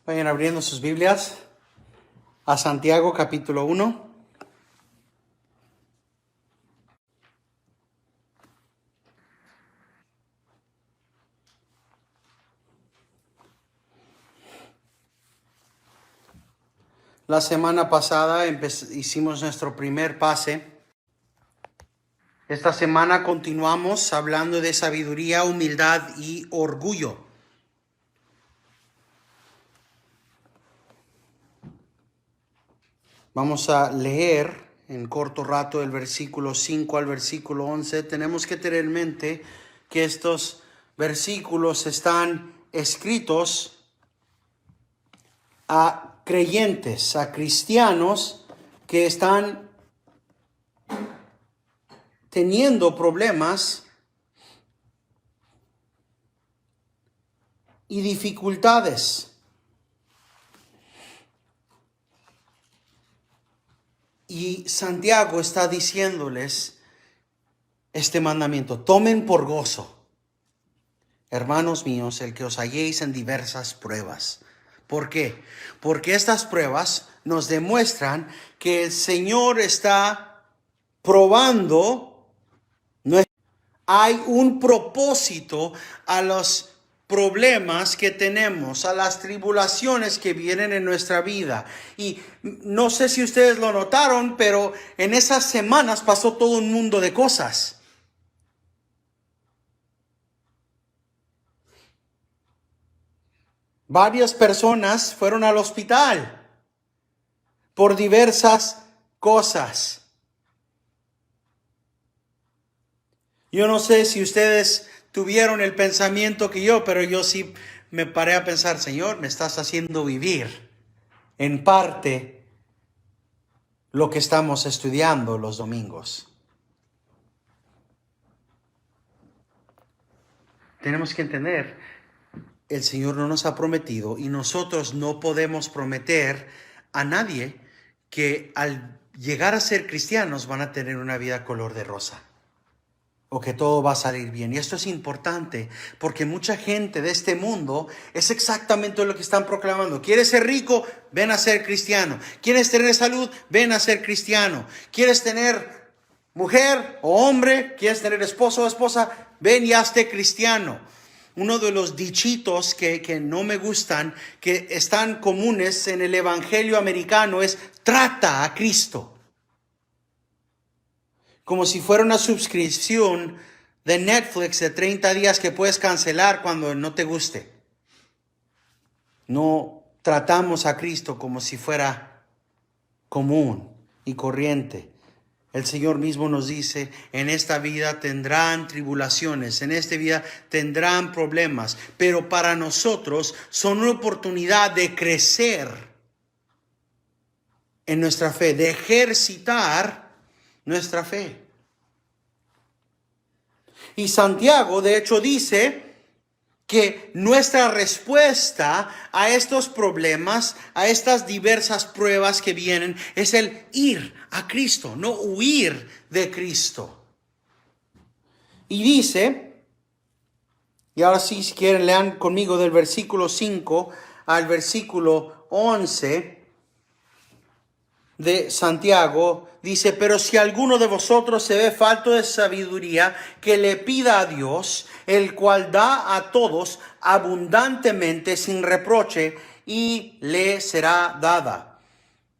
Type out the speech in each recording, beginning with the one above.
Vayan abriendo sus Biblias a Santiago capítulo 1. La semana pasada hicimos nuestro primer pase. Esta semana continuamos hablando de sabiduría, humildad y orgullo. Vamos a leer en corto rato el versículo 5 al versículo 11. Tenemos que tener en mente que estos versículos están escritos a creyentes, a cristianos que están teniendo problemas y dificultades. Y Santiago está diciéndoles este mandamiento: tomen por gozo, hermanos míos, el que os halléis en diversas pruebas. ¿Por qué? Porque estas pruebas nos demuestran que el Señor está probando. Hay un propósito a los problemas que tenemos, a las tribulaciones que vienen en nuestra vida. Y no sé si ustedes lo notaron, pero en esas semanas pasó todo un mundo de cosas. Varias personas fueron al hospital por diversas cosas. Yo no sé si ustedes tuvieron el pensamiento que yo, pero yo sí me paré a pensar: Señor, me estás haciendo vivir en parte lo que estamos estudiando los domingos. Tenemos que entender, el Señor no nos ha prometido y nosotros no podemos prometer a nadie que al llegar a ser cristianos van a tener una vida color de rosa, o que todo va a salir bien. Y esto es importante porque mucha gente de este mundo es exactamente lo que están proclamando. ¿Quieres ser rico? Ven a ser cristiano. ¿Quieres tener salud? Ven a ser cristiano. ¿Quieres tener mujer o hombre? ¿Quieres tener esposo o esposa? Ven y hazte cristiano. Uno de los dichitos que no me gustan, que están comunes en el evangelio americano, es: trata a Cristo. Como si fuera una suscripción de Netflix de 30 días que puedes cancelar cuando no te guste. No tratamos a Cristo como si fuera común y corriente. El Señor mismo nos dice: en esta vida tendrán tribulaciones, en esta vida tendrán problemas, pero para nosotros son una oportunidad de crecer en nuestra fe, de ejercitar nuestra fe. Y Santiago, de hecho, dice que nuestra respuesta a estos problemas, a estas diversas pruebas que vienen, es el ir a Cristo, no huir de Cristo. Y dice, y ahora sí, si quieren, lean conmigo del versículo 5 al versículo 11 de Santiago. Dice: pero si alguno de vosotros se ve falto de sabiduría, que le pida a Dios, el cual da a todos abundantemente sin reproche, y le será dada.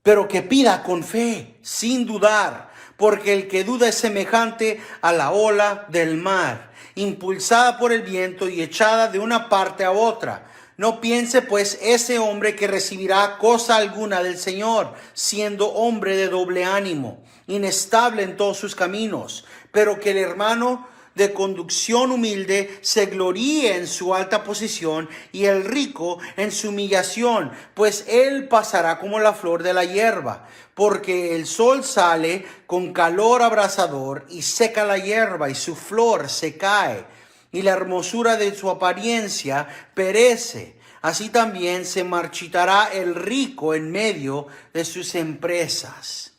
Pero que pida con fe, sin dudar, porque el que duda es semejante a la ola del mar, impulsada por el viento y echada de una parte a otra. No piense pues ese hombre que recibirá cosa alguna del Señor, siendo hombre de doble ánimo, inestable en todos sus caminos. Pero que el hermano de conducción humilde se gloríe en su alta posición, y el rico en su humillación, pues él pasará como la flor de la hierba. Porque el sol sale con calor abrasador y seca la hierba, y su flor se cae, y la hermosura de su apariencia perece. Así también se marchitará el rico en medio de sus empresas.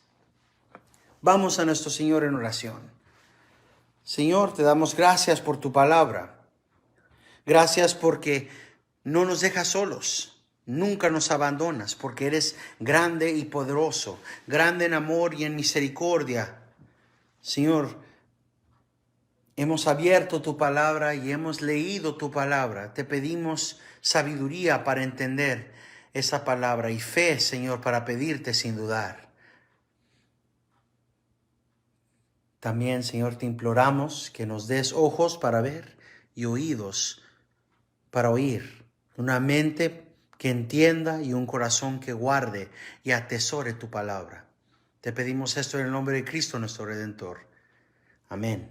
Vamos a nuestro Señor en oración. Señor, te damos gracias por tu palabra. Gracias porque no nos dejas solos. Nunca nos abandonas porque eres grande y poderoso, grande en amor y en misericordia. Señor, hemos abierto tu palabra y hemos leído tu palabra. Te pedimos sabiduría para entender esa palabra y fe, Señor, para pedirte sin dudar. También, Señor, te imploramos que nos des ojos para ver y oídos para oír, una mente que entienda y un corazón que guarde y atesore tu palabra. Te pedimos esto en el nombre de Cristo, nuestro Redentor. Amén.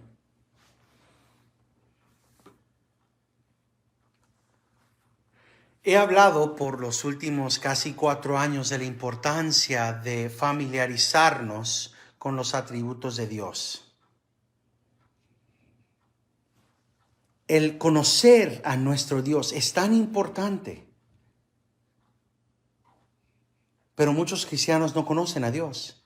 He hablado por los últimos casi 4 años de la importancia de familiarizarnos con los atributos de Dios. El conocer a nuestro Dios es tan importante, pero muchos cristianos no conocen a Dios.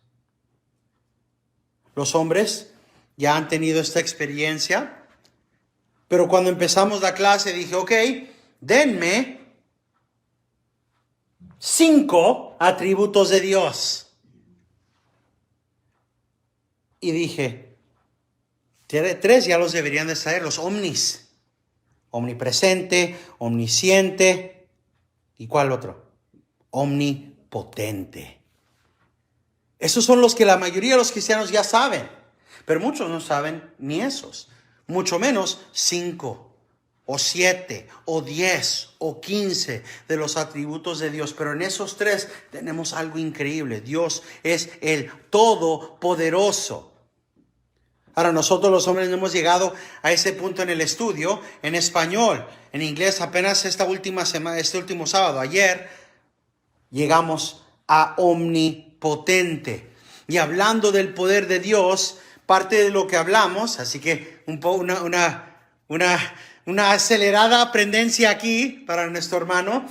Los hombres ya han tenido esta experiencia, pero cuando empezamos la clase dije, ok, denme 5 atributos de Dios. Y dije, 3 ya los deberían de saber, los omnis. Omnipresente, omnisciente. ¿Y cuál otro? Omnipotente. Esos son los que la mayoría de los cristianos ya saben. Pero muchos no saben ni esos. Mucho menos 5 o 7 o 10 o 15 de los atributos de Dios. Pero en esos 3 tenemos algo increíble. Dios es el Todopoderoso. Ahora nosotros los hombres no hemos llegado a ese punto en el estudio en español. En inglés apenas este último sábado, ayer, llegamos a omnipotente. Y hablando del poder de Dios, parte de lo que hablamos, así que una acelerada aprendencia aquí para nuestro hermano.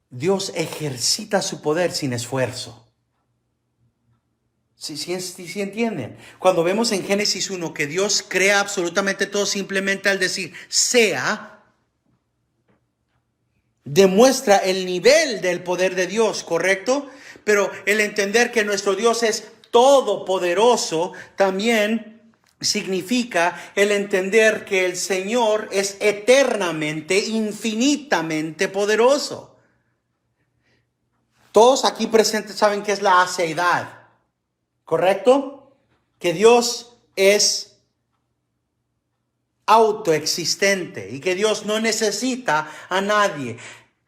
Dios ejercita su poder sin esfuerzo. Sí entienden. Cuando vemos en Génesis 1 que Dios crea absolutamente todo simplemente al decir sea, demuestra el nivel del poder de Dios, ¿correcto? Pero el entender que nuestro Dios es todopoderoso también significa el entender que el Señor es eternamente, infinitamente poderoso. Todos aquí presentes saben qué es la aseidad. ¿Correcto? Que Dios es autoexistente y que Dios no necesita a nadie.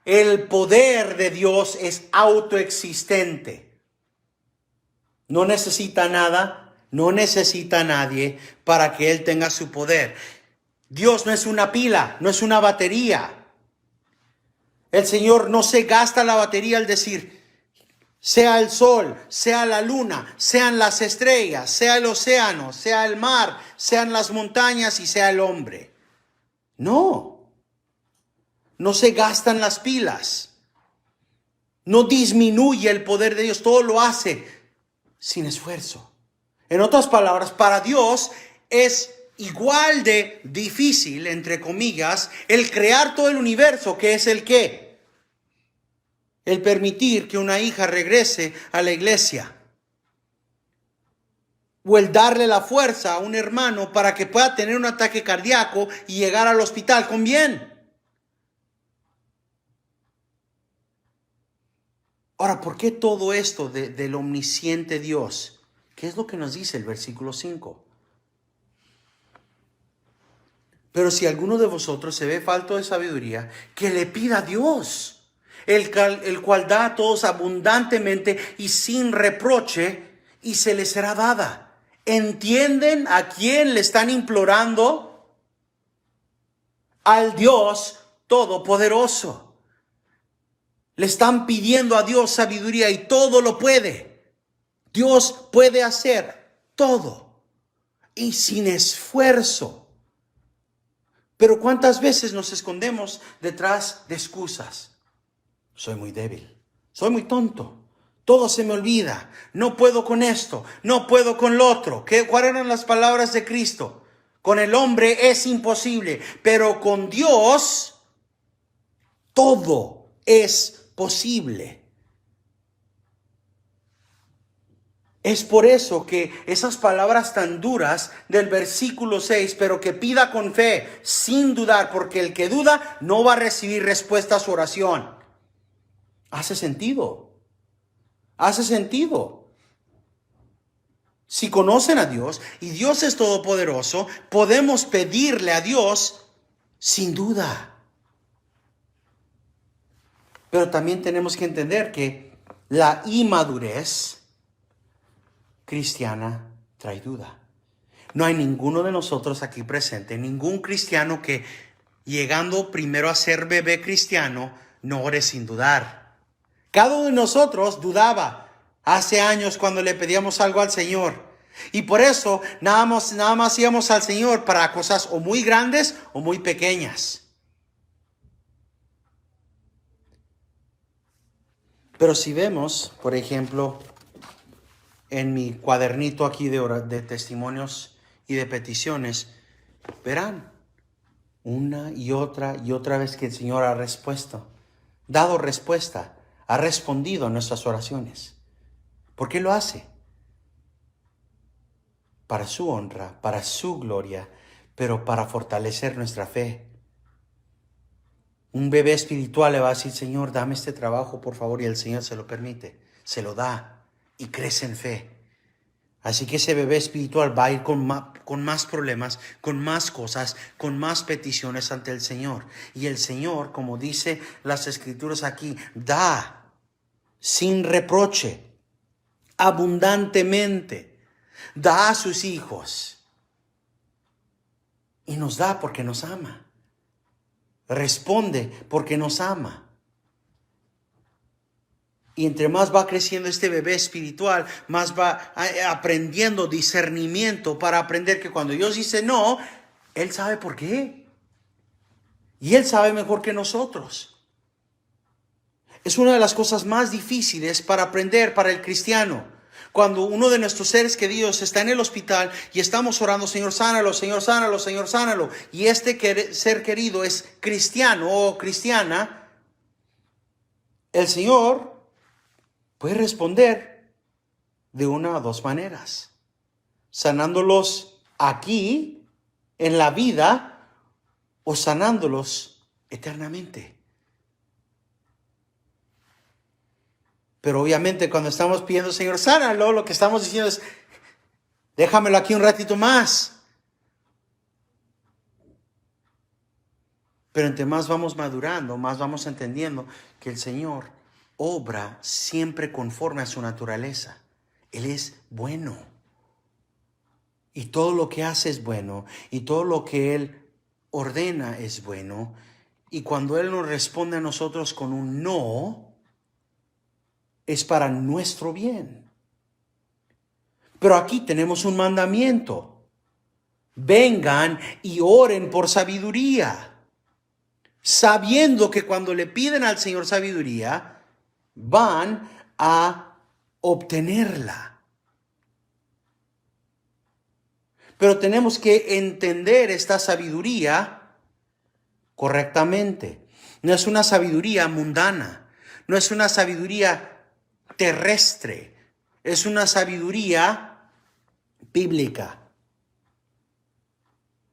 El poder de Dios es autoexistente. No necesita nada, no necesita a nadie para que Él tenga su poder. Dios no es una pila, no es una batería. El Señor no se gasta la batería al decir, sea el sol, sea la luna, sean las estrellas, sea el océano, sea el mar, sean las montañas y sea el hombre. No se gastan las pilas. No disminuye el poder de Dios, todo lo hace sin esfuerzo. En otras palabras, para Dios es igual de difícil, entre comillas, el crear todo el universo, que es el qué. El permitir que una hija regrese a la iglesia. O el darle la fuerza a un hermano para que pueda tener un ataque cardíaco y llegar al hospital con bien. Ahora, ¿por qué todo esto del omnisciente Dios? ¿Qué es lo que nos dice el versículo 5? Pero si alguno de vosotros se ve falto de sabiduría, que le pida a Dios. El cual da a todos abundantemente y sin reproche, y se les será dada. ¿Entienden a quién le están implorando? Al Dios Todopoderoso. Le están pidiendo a Dios sabiduría y todo lo puede. Dios puede hacer todo y sin esfuerzo. Pero ¿cuántas veces nos escondemos detrás de excusas? Soy muy débil, soy muy tonto, todo se me olvida, no puedo con esto, no puedo con lo otro. ¿Cuáles eran las palabras de Cristo? Con el hombre es imposible, pero con Dios todo es posible. Es por eso que esas palabras tan duras del versículo 6, pero que pida con fe, sin dudar, porque el que duda no va a recibir respuesta a su oración. Hace sentido. Hace sentido. Si conocen a Dios y Dios es todopoderoso, podemos pedirle a Dios sin duda. Pero también tenemos que entender que la inmadurez cristiana trae duda. No hay ninguno de nosotros aquí presente, ningún cristiano que llegando primero a ser bebé cristiano no ore sin dudar. Cada uno de nosotros dudaba hace años cuando le pedíamos algo al Señor. Y por eso nada más íbamos al Señor para cosas o muy grandes o muy pequeñas. Pero si vemos, por ejemplo, en mi cuadernito aquí de testimonios y de peticiones, verán una y otra vez que el Señor ha dado respuesta, ha respondido a nuestras oraciones. ¿Por qué lo hace? Para su honra, para su gloria, pero para fortalecer nuestra fe. Un bebé espiritual le va a decir, Señor, dame este trabajo, por favor, y el Señor se lo permite, se lo da. Y crece en fe. Así que ese bebé espiritual va a ir con más problemas, con más cosas, con más peticiones ante el Señor. Y el Señor, como dice las Escrituras aquí, da sin reproche, abundantemente, da a sus hijos. Y nos da porque nos ama. Responde porque nos ama. Y entre más va creciendo este bebé espiritual, más va aprendiendo discernimiento para aprender que cuando Dios dice no, Él sabe por qué. Y Él sabe mejor que nosotros. Es una de las cosas más difíciles para aprender para el cristiano. Cuando uno de nuestros seres queridos está en el hospital y estamos orando, Señor, sánalo, Señor, sánalo, Señor, sánalo. Y este ser querido es cristiano o cristiana, el Señor puede responder de una o dos maneras. Sanándolos aquí, en la vida, o sanándolos eternamente. Pero obviamente cuando estamos pidiendo, Señor, sánalo, lo que estamos diciendo es, déjamelo aquí un ratito más. Pero entre más vamos madurando, más vamos entendiendo que el Señor obra siempre conforme a su naturaleza. Él es bueno. Y todo lo que hace es bueno. Y todo lo que Él ordena es bueno. Y cuando Él nos responde a nosotros con un no, es para nuestro bien. Pero aquí tenemos un mandamiento. Vengan y oren por sabiduría. Sabiendo que cuando le piden al Señor sabiduría, van a obtenerla. Pero tenemos que entender esta sabiduría correctamente. No es una sabiduría mundana, no es una sabiduría terrestre, es una sabiduría bíblica.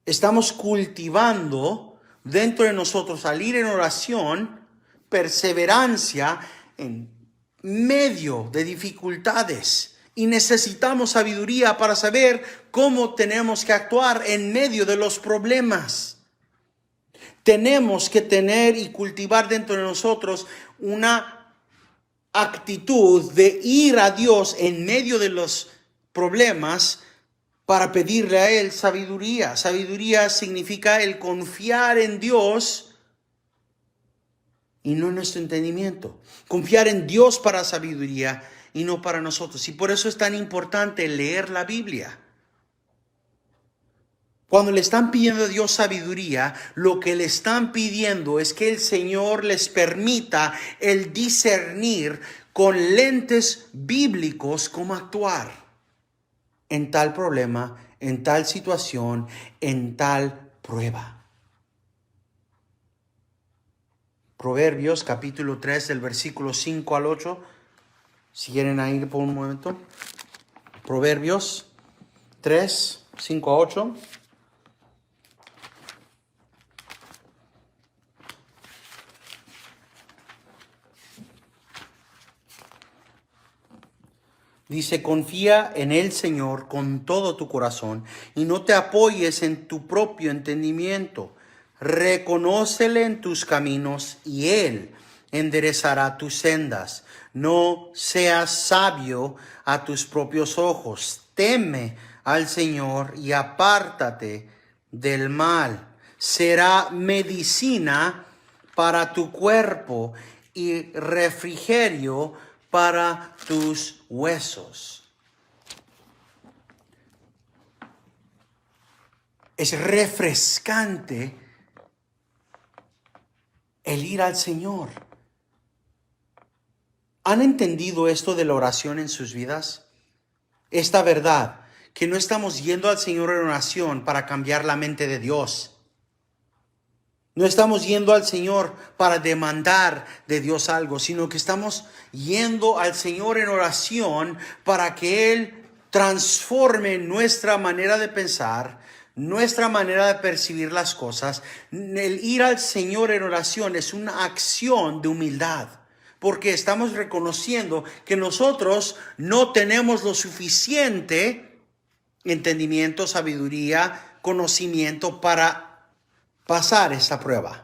Estamos cultivando dentro de nosotros, al ir en oración, perseverancia en medio de dificultades. Y necesitamos sabiduría para saber cómo tenemos que actuar en medio de los problemas. Tenemos que tener y cultivar dentro de nosotros una actitud de ir a Dios en medio de los problemas para pedirle a Él sabiduría. Sabiduría significa el confiar en Dios y no en nuestro entendimiento. Confiar en Dios para sabiduría y no para nosotros. Y por eso es tan importante leer la Biblia. Cuando le están pidiendo a Dios sabiduría, lo que le están pidiendo es que el Señor les permita el discernir con lentes bíblicos cómo actuar en tal problema, en tal situación, en tal prueba. Proverbios capítulo 3, del versículo 5 al 8. Si quieren ir por un momento. Proverbios 3, 5 a 8. Dice, confía en el Señor con todo tu corazón y no te apoyes en tu propio entendimiento. Reconócele en tus caminos y Él enderezará tus sendas. No seas sabio a tus propios ojos. Teme al Señor y apártate del mal. Será medicina para tu cuerpo y refrigerio para tus huesos. Es refrescante el ir al Señor. ¿Han entendido esto de la oración en sus vidas? Esta verdad, que no estamos yendo al Señor en oración para cambiar la mente de Dios. No estamos yendo al Señor para demandar de Dios algo, sino que estamos yendo al Señor en oración para que Él transforme nuestra manera de pensar, nuestra manera de percibir las cosas. El ir al Señor en oración es una acción de humildad, porque estamos reconociendo que nosotros no tenemos lo suficiente entendimiento, sabiduría, conocimiento para pasar esta prueba.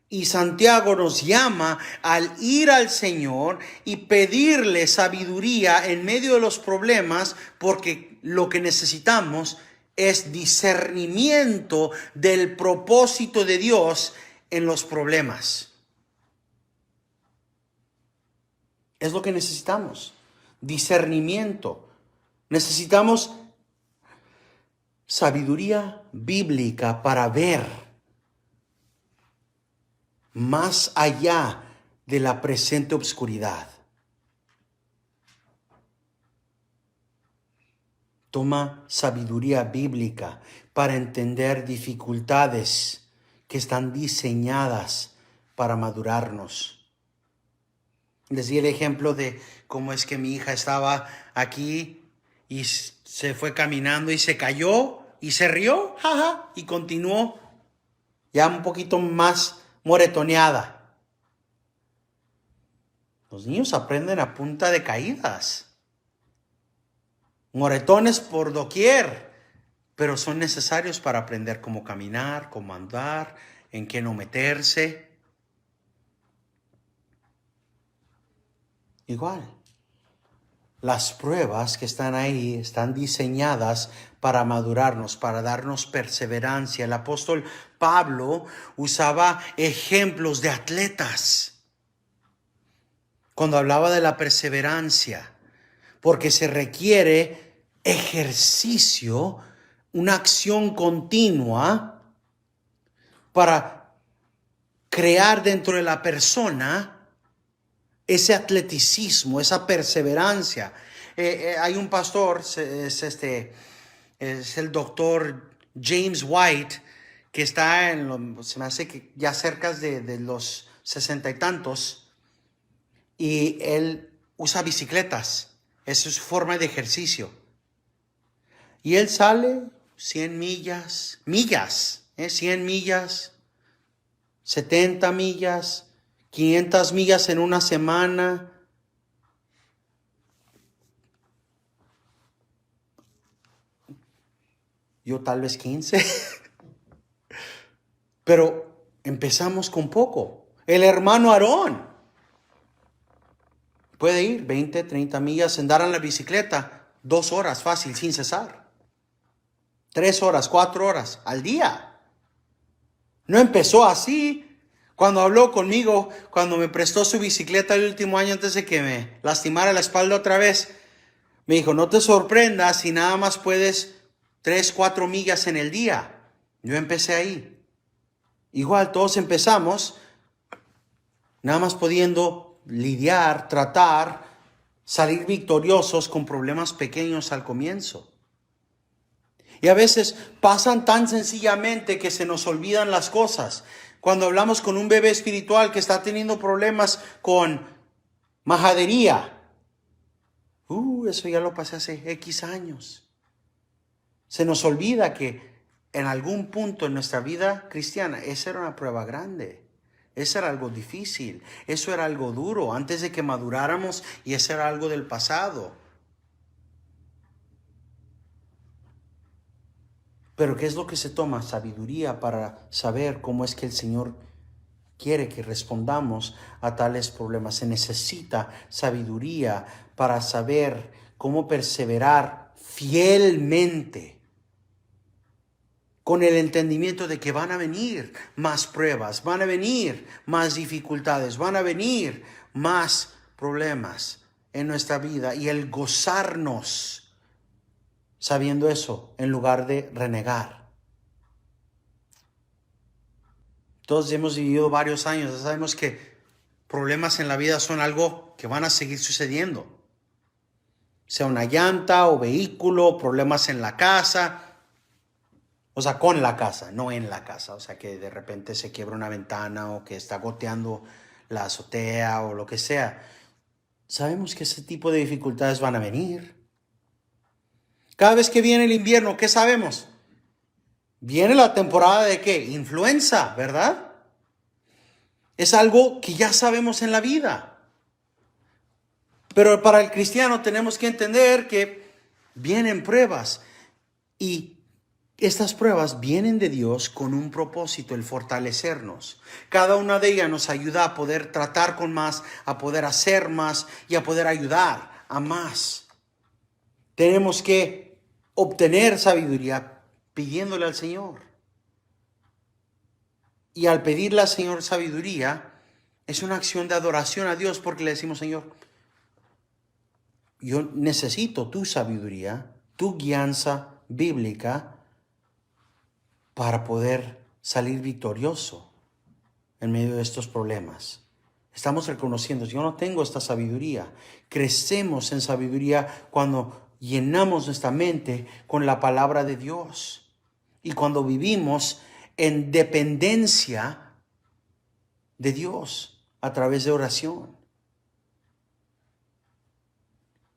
Y Santiago nos llama al ir al Señor y pedirle sabiduría en medio de los problemas, porque lo que necesitamos es discernimiento del propósito de Dios en los problemas. Es lo que necesitamos, discernimiento. Necesitamos sabiduría bíblica para ver más allá de la presente oscuridad. Toma sabiduría bíblica para entender dificultades que están diseñadas para madurarnos. Les di el ejemplo de cómo es que mi hija estaba aquí y se fue caminando y se cayó y se rió, jaja, y continuó ya un poquito más moretoneada. Los niños aprenden a punta de caídas, moretones por doquier, pero son necesarios para aprender cómo caminar, cómo andar, en qué no meterse. Igual. Las pruebas que están ahí están diseñadas para madurarnos, para darnos perseverancia. El apóstol Pablo usaba ejemplos de atletas cuando hablaba de la perseverancia, porque se requiere ejercicio, una acción continua para crear dentro de la persona ese atleticismo, esa perseverancia. Hay un pastor, es el doctor James White, que está se me hace que ya cerca de los 60 y tantos, y él usa bicicletas. Esa es su forma de ejercicio. Y él sale 100 millas, 100 millas, 70 millas, 500 millas en una semana. Yo tal vez 15. Pero empezamos con poco. El hermano Aarón puede ir 20, 30 millas, andar en la bicicleta 2 horas fácil, sin cesar. 3 horas, 4 horas al día. No empezó así. Cuando habló conmigo, cuando me prestó su bicicleta el último año antes de que me lastimara la espalda otra vez, me dijo, no te sorprendas si nada más puedes 3, 4 millas en el día. Yo empecé ahí. Igual todos empezamos, nada más pudiendo lidiar, tratar, salir victoriosos con problemas pequeños al comienzo. Y a veces pasan tan sencillamente que se nos olvidan las cosas. Cuando hablamos con un bebé espiritual que está teniendo problemas con majadería, eso ya lo pasé hace X años. Se nos olvida que en algún punto en nuestra vida cristiana, esa era una prueba grande. Eso era algo difícil. Eso era algo duro antes de que maduráramos y eso era algo del pasado. Pero ¿qué es lo que se toma? Sabiduría para saber cómo es que el Señor quiere que respondamos a tales problemas. Se necesita sabiduría para saber cómo perseverar fielmente, con el entendimiento de que van a venir más pruebas, van a venir más dificultades, van a venir más problemas en nuestra vida, y el gozarnos sabiendo eso en lugar de renegar. Todos hemos vivido varios años, ya sabemos que problemas en la vida son algo que van a seguir sucediendo. Sea una llanta o vehículo, problemas en la casa. O sea, con la casa, no en la casa. O sea, que de repente se quiebra una ventana o que está goteando la azotea o lo que sea. Sabemos que ese tipo de dificultades van a venir. Cada vez que viene el invierno, ¿qué sabemos? Viene la temporada de ¿qué? Influenza, ¿verdad? Es algo que ya sabemos en la vida. Pero para el cristiano tenemos que entender que vienen pruebas, y estas pruebas vienen de Dios con un propósito, el fortalecernos. Cada una de ellas nos ayuda a poder tratar con más, a poder hacer más y a poder ayudar a más. Tenemos que obtener sabiduría pidiéndole al Señor. Y al pedirle al Señor sabiduría, es una acción de adoración a Dios, porque le decimos: Señor, yo necesito tu sabiduría, tu guianza bíblica, para poder salir victorioso en medio de estos problemas. Estamos reconociendo: yo no tengo esta sabiduría. Crecemos en sabiduría cuando llenamos nuestra mente con la palabra de Dios y cuando vivimos en dependencia de Dios a través de oración.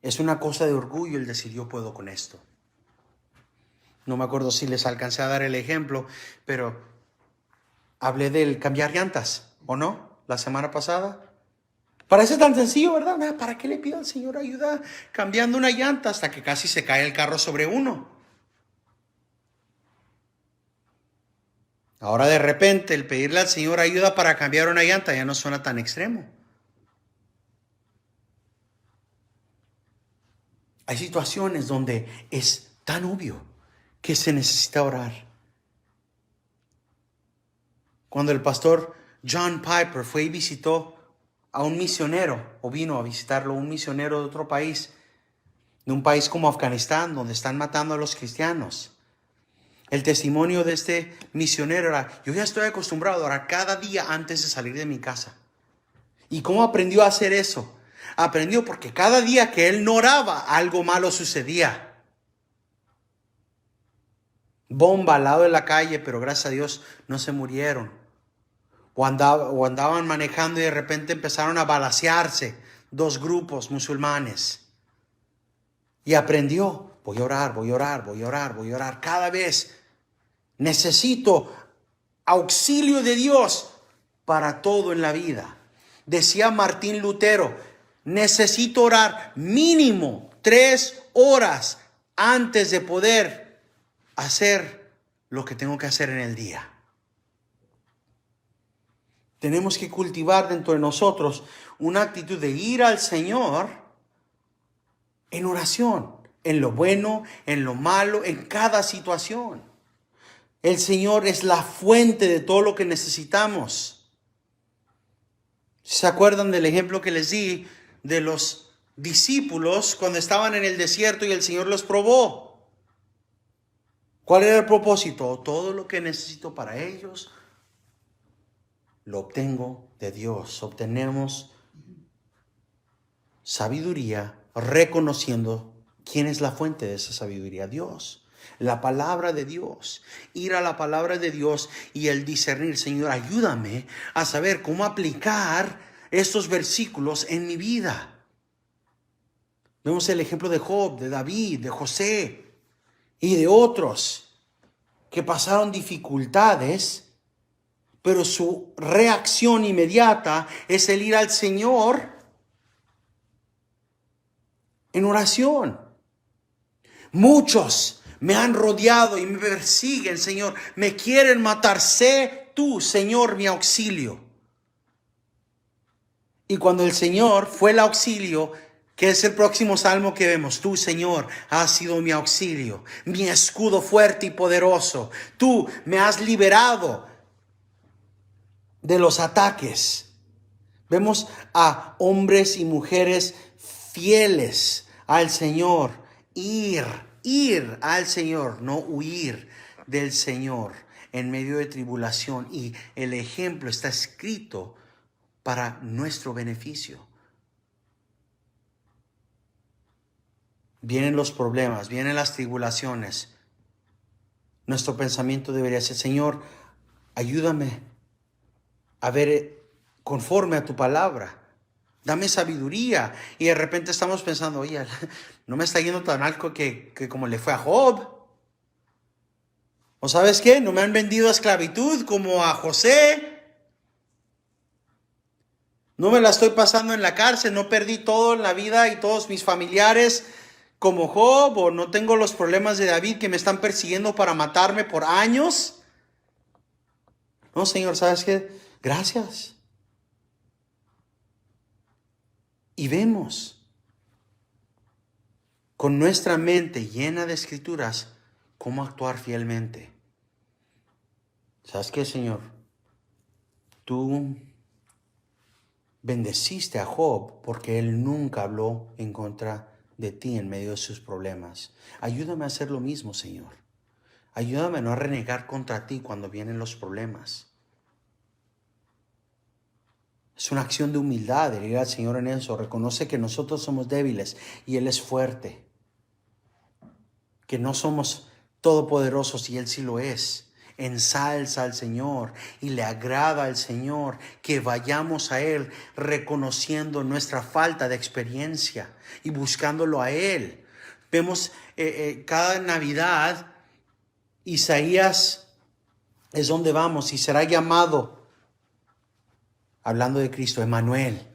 Es una cosa de orgullo el decir: yo puedo con esto. No me acuerdo si les alcancé a dar el ejemplo, pero hablé del cambiar llantas, ¿o no? La semana pasada. Parece tan sencillo, ¿verdad? ¿Para qué le pido al Señor ayuda cambiando una llanta hasta que casi se cae el carro sobre uno? Ahora de repente el pedirle al Señor ayuda para cambiar una llanta ya no suena tan extremo. Hay situaciones donde es tan obvio que se necesita orar. Cuando el pastor John Piper fue y visitó a un misionero, o vino a visitarlo, un misionero de otro país, de un país como Afganistán, donde están matando a los cristianos. El testimonio de este misionero era: yo ya estoy acostumbrado a orar cada día antes de salir de mi casa. ¿Y cómo aprendió a hacer eso? Aprendió porque cada día que él no oraba, algo malo sucedía. Bomba al lado de la calle, pero gracias a Dios no se murieron. O andaban manejando y de repente empezaron a balacearse dos grupos musulmanes. Y aprendió: voy a orar, voy a orar, voy a orar, voy a orar. Cada vez necesito auxilio de Dios para todo en la vida. Decía Martín Lutero: necesito orar mínimo 3 horas antes de poder hacer lo que tengo que hacer en el día. Tenemos que cultivar dentro de nosotros una actitud de ir al Señor en oración, en lo bueno, en lo malo, en cada situación. El Señor es la fuente de todo lo que necesitamos. ¿Se acuerdan del ejemplo que les di de los discípulos cuando estaban en el desierto y el Señor los probó? ¿Cuál era el propósito? Todo lo que necesito para ellos lo obtengo de Dios. Obtenemos sabiduría reconociendo quién es la fuente de esa sabiduría: Dios. La palabra de Dios. Ir a la palabra de Dios y el discernir. Señor, ayúdame a saber cómo aplicar estos versículos en mi vida. Vemos el ejemplo de Job, de David, de José y de otros que pasaron dificultades, pero su reacción inmediata es el ir al Señor en oración. Muchos me han rodeado y me persiguen, Señor. Me quieren matar. Sé tú, Señor, mi auxilio. Y cuando el Señor fue el auxilio, que es el próximo salmo que vemos. Tú, Señor, has sido mi auxilio, mi escudo fuerte y poderoso. Tú me has liberado de los ataques. Vemos a hombres y mujeres fieles al Señor. Ir al Señor, no huir del Señor en medio de tribulación. Y el ejemplo está escrito para nuestro beneficio. Vienen los problemas, vienen las tribulaciones. Nuestro pensamiento debería ser: Señor, ayúdame a ver conforme a tu palabra. Dame sabiduría. Y de repente estamos pensando: oye, no me está yendo tan mal que como le fue a Job. ¿O sabes qué? No me han vendido a esclavitud como a José. No me la estoy pasando en la cárcel. No perdí todo en la vida y todos mis familiares como Job. O no tengo los problemas de David que me están persiguiendo para matarme por años. No, Señor, ¿sabes qué? Gracias. Y vemos con nuestra mente llena de escrituras cómo actuar fielmente. ¿Sabes qué, Señor? Tú bendeciste a Job porque él nunca habló en contra de ti en medio de sus problemas. Ayúdame a hacer lo mismo, Señor. Ayúdame a no renegar contra ti cuando vienen los problemas. Es una acción de humildad el ir al Señor en eso. Reconoce que nosotros somos débiles y Él es fuerte. Que no somos todopoderosos y Él sí lo es. Ensalza al Señor y le agrada al Señor que vayamos a Él reconociendo nuestra falta de experiencia y buscándolo a Él. Vemos cada Navidad, Isaías es donde vamos y será llamado, hablando de Cristo, Emmanuel,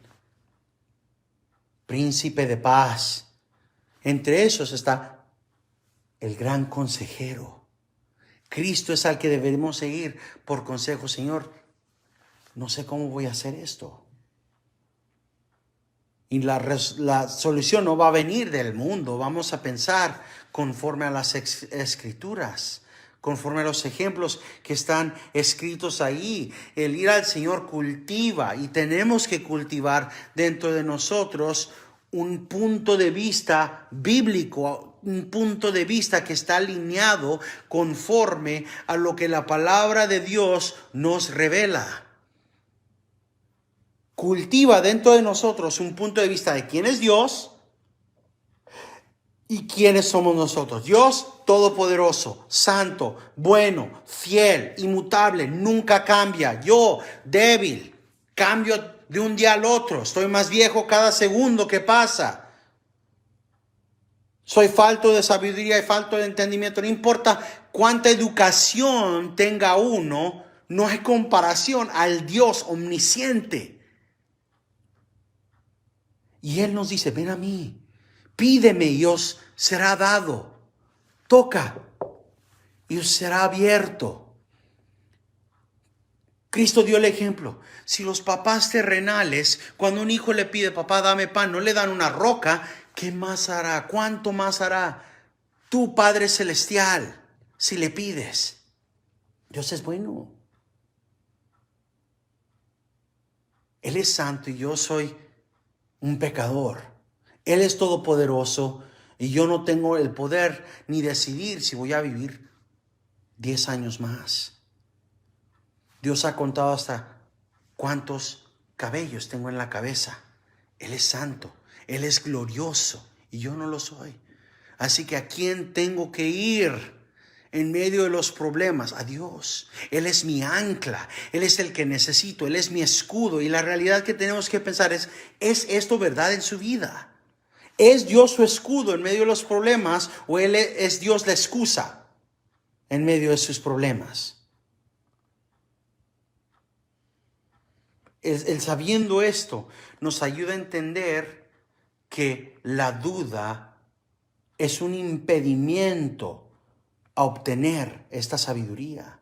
príncipe de paz. Entre esos está el gran consejero. Cristo es al que debemos seguir por consejo. Señor, no sé cómo voy a hacer esto. Y la solución no va a venir del mundo. Vamos a pensar conforme a las escrituras, conforme a los ejemplos que están escritos ahí. El ir al Señor cultiva, y tenemos que cultivar dentro de nosotros un punto de vista bíblico, un punto de vista que está alineado conforme a lo que la palabra de Dios nos revela. Cultiva dentro de nosotros un punto de vista de quién es Dios y quiénes somos nosotros. Dios todopoderoso, santo, bueno, fiel, inmutable, nunca cambia. Yo, débil, cambio de un día al otro. Estoy más viejo cada segundo que pasa. Soy falto de sabiduría y falto de entendimiento. No importa cuánta educación tenga uno, no hay comparación al Dios omnisciente. Y Él nos dice: ven a mí, pídeme y os será dado. Toca y os será abierto. Cristo dio el ejemplo. Si los papás terrenales, cuando un hijo le pide: papá, dame pan, no le dan una roca, ¿qué más hará? ¿Cuánto más hará tu Padre Celestial si le pides? Dios es bueno. Él es santo y yo soy un pecador. Él es todopoderoso y yo no tengo el poder ni decidir si voy a vivir 10 años más. Dios ha contado hasta cuántos cabellos tengo en la cabeza. Él es santo, Él es glorioso y yo no lo soy. Así que ¿a quién tengo que ir en medio de los problemas? A Dios. Él es mi ancla. Él es el que necesito. Él es mi escudo. Y la realidad que tenemos que pensar ¿es esto verdad en su vida? ¿Es Dios su escudo en medio de los problemas o es Dios la excusa en medio de sus problemas? El sabiendo esto nos ayuda a entender que la duda es un impedimento a obtener esta sabiduría.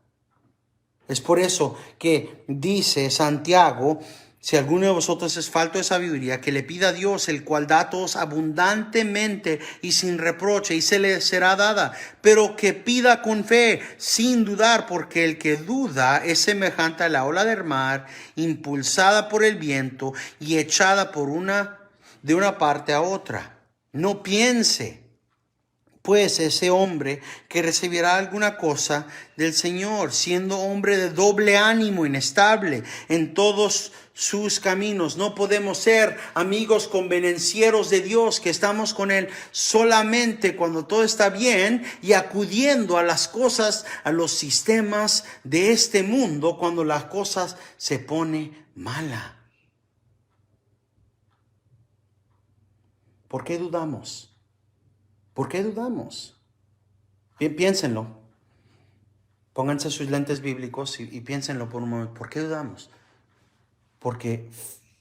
Es por eso que dice Santiago: si alguno de vosotros es falto de sabiduría, que le pida a Dios, el cual da a todos abundantemente y sin reproche, y se le será dada. Pero que pida con fe, sin dudar, porque el que duda es semejante a la ola del mar, impulsada por el viento y echada de una parte a otra. No piense pues ese hombre que recibirá alguna cosa del Señor, siendo hombre de doble ánimo, inestable en todos sus caminos. No podemos ser amigos convenencieros de Dios, que estamos con Él solamente cuando todo está bien y acudiendo a las cosas, a los sistemas de este mundo cuando las cosas se pone mala. ¿Por qué dudamos? ¿Por qué dudamos? Piénsenlo. Pónganse sus lentes bíblicos y piénsenlo por un momento. ¿Por qué dudamos? Porque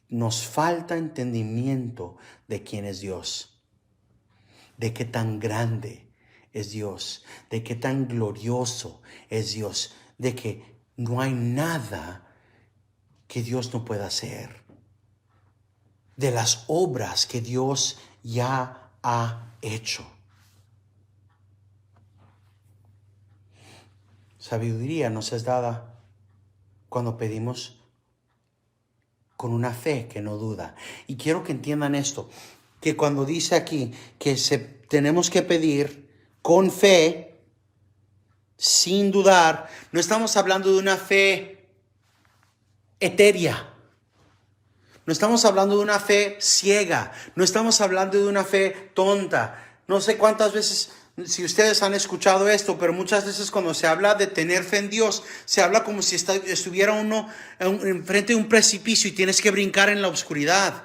nos falta entendimiento de quién es Dios, de qué tan grande es Dios, de qué tan glorioso es Dios, de que no hay nada que Dios no pueda hacer, de las obras que Dios ya ha hecho. Sabiduría nos es dada cuando pedimos con una fe que no duda. Y quiero que entiendan esto, que cuando dice aquí que tenemos que pedir con fe, sin dudar, no estamos hablando de una fe etérea. No estamos hablando de una fe ciega. No estamos hablando de una fe tonta. No sé cuántas veces, si ustedes han escuchado esto, pero muchas veces cuando se habla de tener fe en Dios, se habla como si estuviera uno enfrente de un precipicio y tienes que brincar en la oscuridad.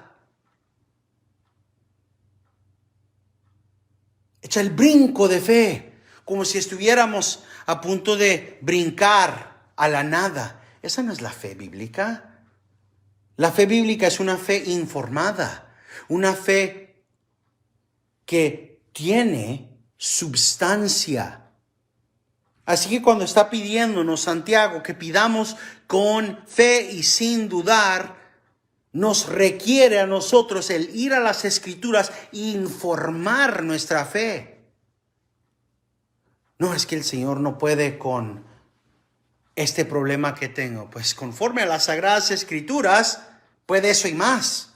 Echa el brinco de fe, como si estuviéramos a punto de brincar a la nada. Esa no es la fe bíblica. La fe bíblica es una fe informada, una fe que tiene substancia. Así que cuando está pidiéndonos Santiago que pidamos con fe y sin dudar, nos requiere a nosotros el ir a las Escrituras e informar nuestra fe. No es que el Señor no puede con este problema que tengo. Pues conforme a las Sagradas Escrituras, puede eso y más.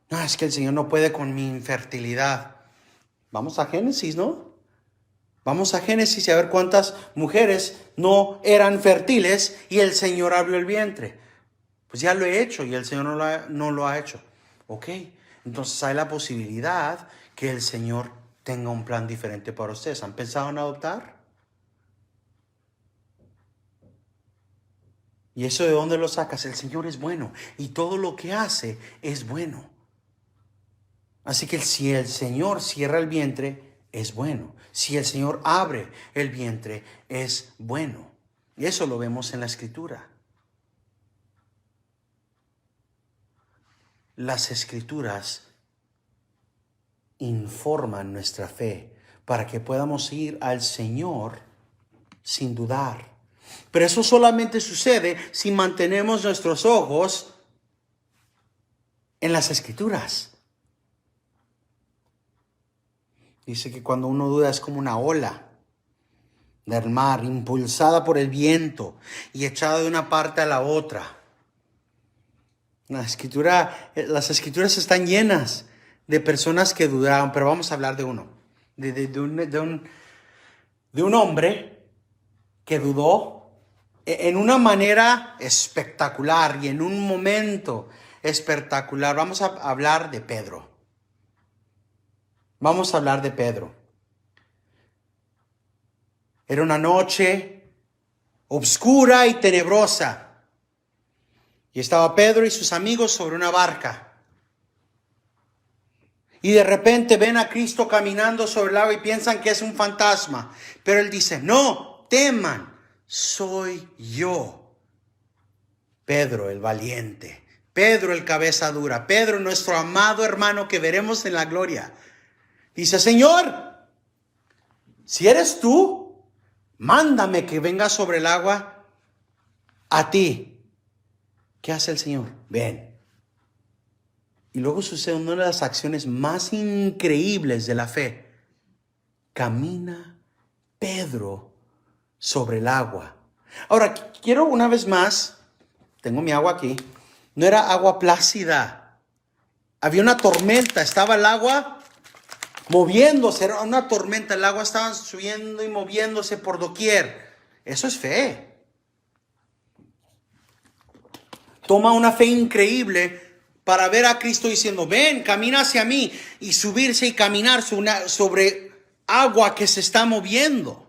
No, es que el Señor no puede con mi infertilidad. Vamos a Génesis, ¿no? Vamos a Génesis y a ver cuántas mujeres no eran fértiles y el Señor abrió el vientre. Pues ya lo he hecho y el Señor no lo ha hecho. Ok, entonces hay la posibilidad que el Señor tenga un plan diferente para ustedes. ¿Han pensado en adoptar? ¿Y eso de dónde lo sacas? El Señor es bueno y todo lo que hace es bueno. Así que si el Señor cierra el vientre, es bueno. Si el Señor abre el vientre, es bueno. Y eso lo vemos en la Escritura. Las Escrituras informan nuestra fe para que podamos ir al Señor sin dudar. Pero eso solamente sucede si mantenemos nuestros ojos en las Escrituras. Dice que cuando uno duda es como una ola del mar, impulsada por el viento y echada de una parte a la otra. Las Escrituras están llenas de personas que dudaron, pero vamos a hablar de uno, de un hombre que dudó en una manera espectacular y en un momento espectacular. Vamos a hablar de Pedro. Vamos a hablar de Pedro. Era una noche oscura y tenebrosa. Y estaba Pedro y sus amigos sobre una barca. Y de repente ven a Cristo caminando sobre el agua y piensan que es un fantasma. Pero Él dice, no teman, soy yo. Pedro el valiente, Pedro el cabeza dura, Pedro nuestro amado hermano que veremos en la gloria. Dice, Señor, si eres tú, mándame que venga sobre el agua a ti. ¿Qué hace el Señor? Ven. Y luego sucede una de las acciones más increíbles de la fe. Camina Pedro sobre el agua. Ahora, quiero una vez más, tengo mi agua aquí, no era agua plácida. Había una tormenta, estaba el agua moviéndose, era una tormenta, el agua estaba subiendo y moviéndose por doquier. Eso es fe. Toma una fe increíble para ver a Cristo diciendo, ven, camina hacia mí, y subirse y caminar sobre agua que se está moviendo.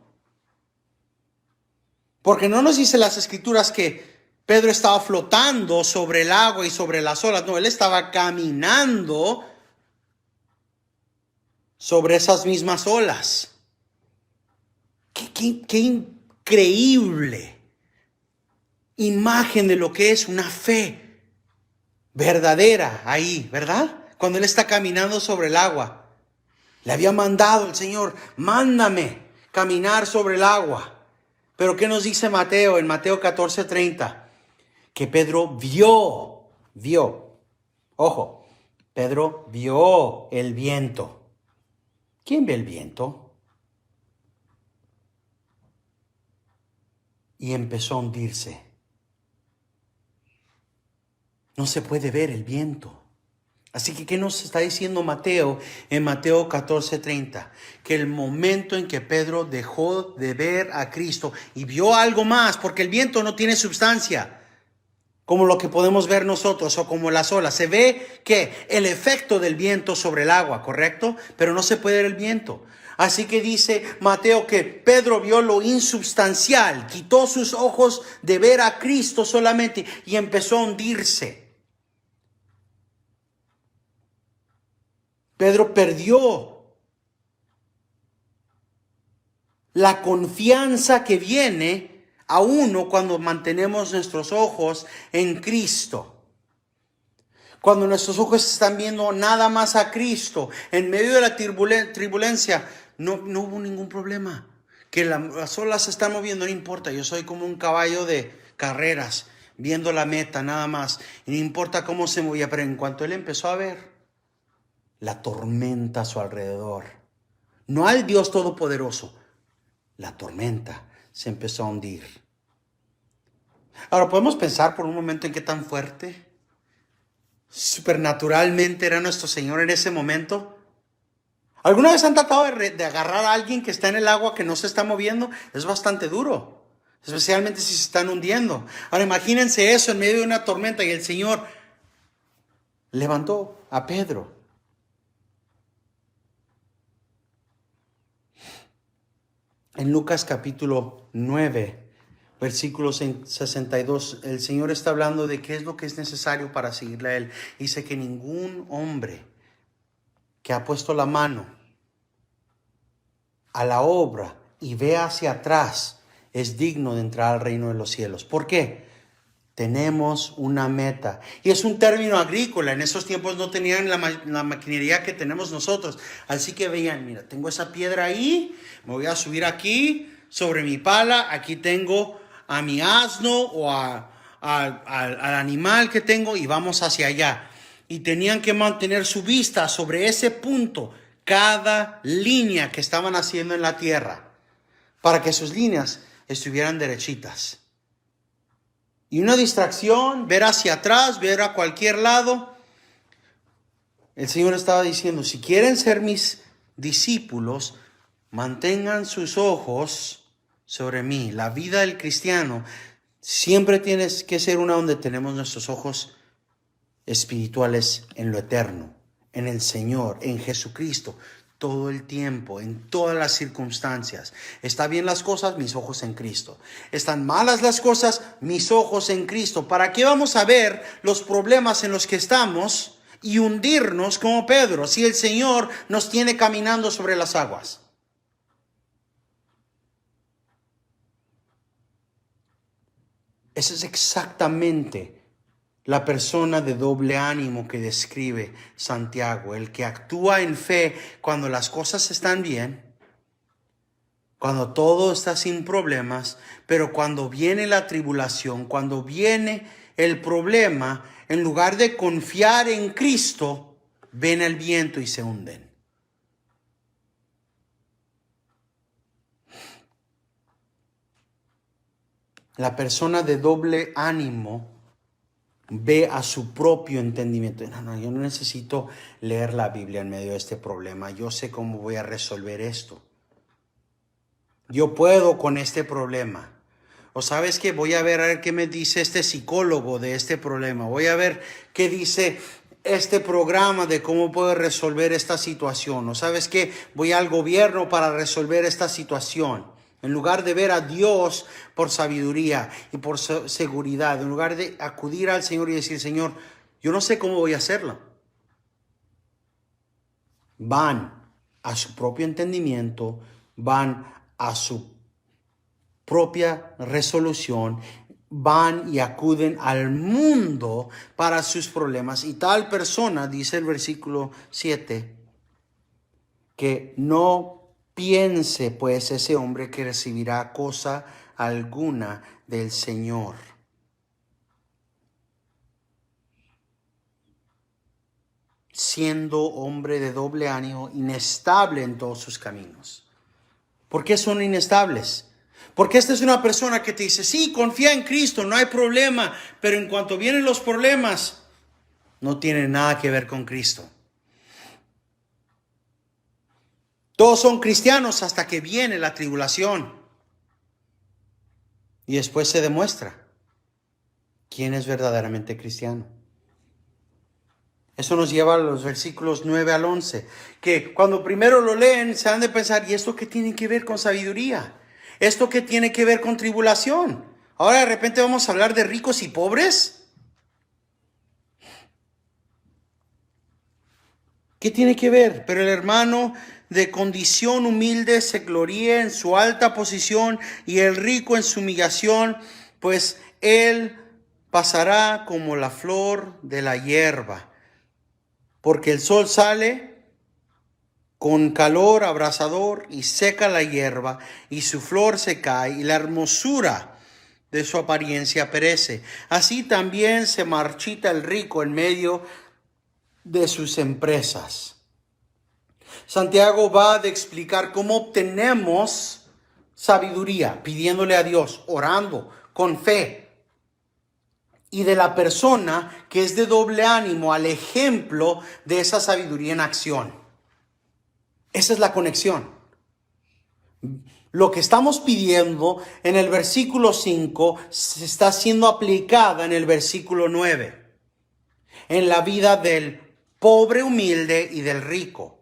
Porque no nos dice las escrituras que Pedro estaba flotando sobre el agua y sobre las olas. No, él estaba caminando sobre esas mismas olas. Qué increíble imagen de lo que es una fe verdadera ahí, ¿verdad? Cuando él está caminando sobre el agua. Le había mandado el Señor, mándame caminar sobre el agua. Pero ¿qué nos dice Mateo en Mateo 14:30? Que Pedro vio. Ojo, Pedro vio el viento. ¿Quién ve el viento? Y empezó a hundirse. No se puede ver el viento. Así que, ¿qué nos está diciendo Mateo en Mateo 14:30? Que el momento en que Pedro dejó de ver a Cristo y vio algo más, porque el viento no tiene sustancia, como lo que podemos ver nosotros o como las olas. Se ve que el efecto del viento sobre el agua, ¿correcto? Pero no se puede ver el viento. Así que dice Mateo que Pedro vio lo insubstancial, quitó sus ojos de ver a Cristo solamente y empezó a hundirse. Pedro perdió la confianza que viene a uno cuando mantenemos nuestros ojos en Cristo. Cuando nuestros ojos están viendo nada más a Cristo, en medio de la turbulencia, no hubo ningún problema. Que las olas se están moviendo, no importa. Yo soy como un caballo de carreras, viendo la meta nada más. Y no importa cómo se movía, pero en cuanto él empezó a ver la tormenta a su alrededor, no al Dios Todopoderoso, la tormenta se empezó a hundir. Ahora, podemos pensar por un momento en qué tan fuerte, supernaturalmente era nuestro Señor en ese momento. ¿Alguna vez han tratado de agarrar a alguien que está en el agua que no se está moviendo? Es bastante duro, especialmente si se están hundiendo. Ahora imagínense eso en medio de una tormenta y el Señor levantó a Pedro. En Lucas capítulo 9, versículos 62, el Señor está hablando de qué es lo que es necesario para seguirle a Él. Dice que ningún hombre que ha puesto la mano a la obra y ve hacia atrás es digno de entrar al reino de los cielos. ¿Por qué? Tenemos una meta. Y es un término agrícola. En esos tiempos no tenían la maquinaria que tenemos nosotros. Así que veían, mira, tengo esa piedra ahí, me voy a subir aquí sobre mi pala. Aquí tengo a mi asno o al animal que tengo y vamos hacia allá. Y tenían que mantener su vista sobre ese punto, cada línea que estaban haciendo en la tierra, para que sus líneas estuvieran derechitas. Y una distracción, ver hacia atrás, ver a cualquier lado. El Señor estaba diciendo, si quieren ser mis discípulos, mantengan sus ojos sobre mí. La vida del cristiano siempre tiene que ser una donde tenemos nuestros ojos espirituales en lo eterno, en el Señor, en Jesucristo. todo el tiempo, en todas las circunstancias. ¿Está bien las cosas? Mis ojos en Cristo. ¿Están malas las cosas? Mis ojos en Cristo. ¿Para qué vamos a ver los problemas en los que estamos y hundirnos como Pedro si el Señor nos tiene caminando sobre las aguas? Esa es exactamente la persona de doble ánimo que describe Santiago, el que actúa en fe cuando las cosas están bien, cuando todo está sin problemas, pero cuando viene la tribulación, cuando viene el problema, en lugar de confiar en Cristo, ven el viento y se hunden. La persona de doble ánimo ve a su propio entendimiento. No, yo no necesito leer la Biblia en medio de este problema. Yo sé cómo voy a resolver esto. Yo puedo con este problema. O sabes que voy a ver qué me dice este psicólogo de este problema. Voy a ver qué dice este programa de cómo puedo resolver esta situación. O sabes que voy al gobierno para resolver esta situación. En lugar de ver a Dios por sabiduría y por seguridad, en lugar de acudir al Señor y decir, Señor, yo no sé cómo voy a hacerlo. Van a su propio entendimiento, van a su propia resolución, van y acuden al mundo para sus problemas. Y tal persona, dice el versículo 7, que no piense pues ese hombre que recibirá cosa alguna del Señor. Siendo hombre de doble ánimo, inestable en todos sus caminos. ¿Por qué son inestables? Porque esta es una persona que te dice, sí, confía en Cristo, no hay problema, pero en cuanto vienen los problemas, no tiene nada que ver con Cristo. Todos son cristianos hasta que viene la tribulación. Y después se demuestra quién es verdaderamente cristiano. Eso nos lleva a los versículos 9 al 11. Que cuando primero lo leen se han de pensar, ¿y esto qué tiene que ver con sabiduría? ¿Esto qué tiene que ver con tribulación? Ahora de repente vamos a hablar de ricos y pobres. ¿Qué tiene que ver? Pero el hermano de condición humilde se gloríe en su alta posición y el rico en su humillación, pues él pasará como la flor de la hierba, porque el sol sale con calor abrasador y seca la hierba y su flor se cae y la hermosura de su apariencia perece. Así también se marchita el rico en medio de sus empresas. Santiago va a explicar cómo obtenemos sabiduría, pidiéndole a Dios, orando, con fe. Y de la persona que es de doble ánimo al ejemplo de esa sabiduría en acción. Esa es la conexión. Lo que estamos pidiendo en el versículo 5 se está siendo aplicada en el versículo 9. En la vida del pobre humilde y del rico.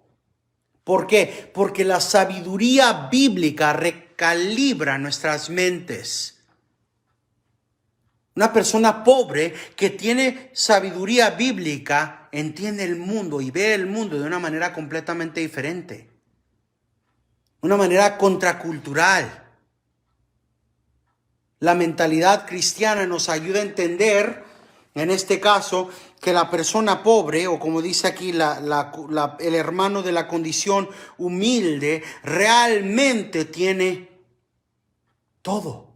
¿Por qué? Porque la sabiduría bíblica recalibra nuestras mentes. Una persona pobre que tiene sabiduría bíblica entiende el mundo y ve el mundo de una manera completamente diferente. Una manera contracultural. La mentalidad cristiana nos ayuda a entender, en este caso, que la persona pobre, o como dice aquí el hermano de la condición humilde, realmente tiene todo.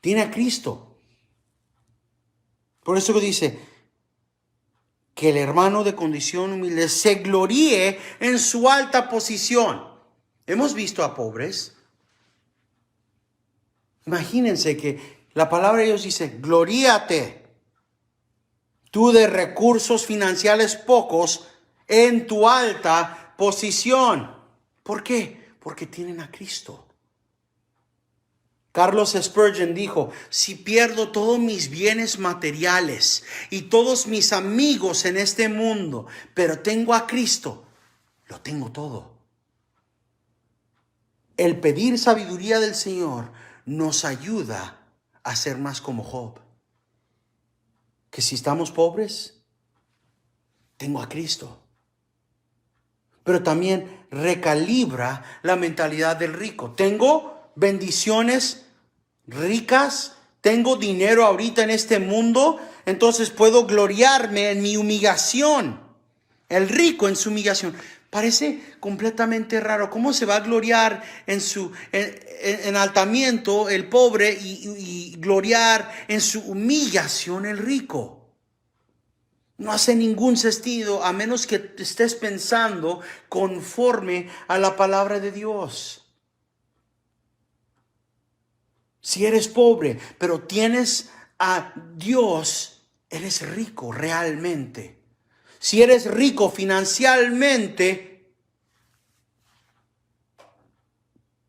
Tiene a Cristo. Por eso dice que el hermano de condición humilde se gloríe en su alta posición. Hemos visto a pobres. Imagínense que la palabra de Dios dice, gloríate. Tú de recursos financieros pocos en tu alta posición. ¿Por qué? Porque tienen a Cristo. Carlos Spurgeon dijo, si pierdo todos mis bienes materiales y todos mis amigos en este mundo, pero tengo a Cristo, lo tengo todo. El pedir sabiduría del Señor nos ayuda a ser más como Job. Que si estamos pobres, tengo a Cristo. Pero también recalibra la mentalidad del rico. Tengo bendiciones ricas, tengo dinero ahorita en este mundo, entonces puedo gloriarme en mi humillación. El rico en su humillación. Parece completamente raro. ¿Cómo se va a gloriar en su enaltamiento el pobre y gloriar en su humillación el rico? No hace ningún sentido a menos que estés pensando conforme a la palabra de Dios. Si eres pobre, pero tienes a Dios, eres rico realmente. Si eres rico financieramente,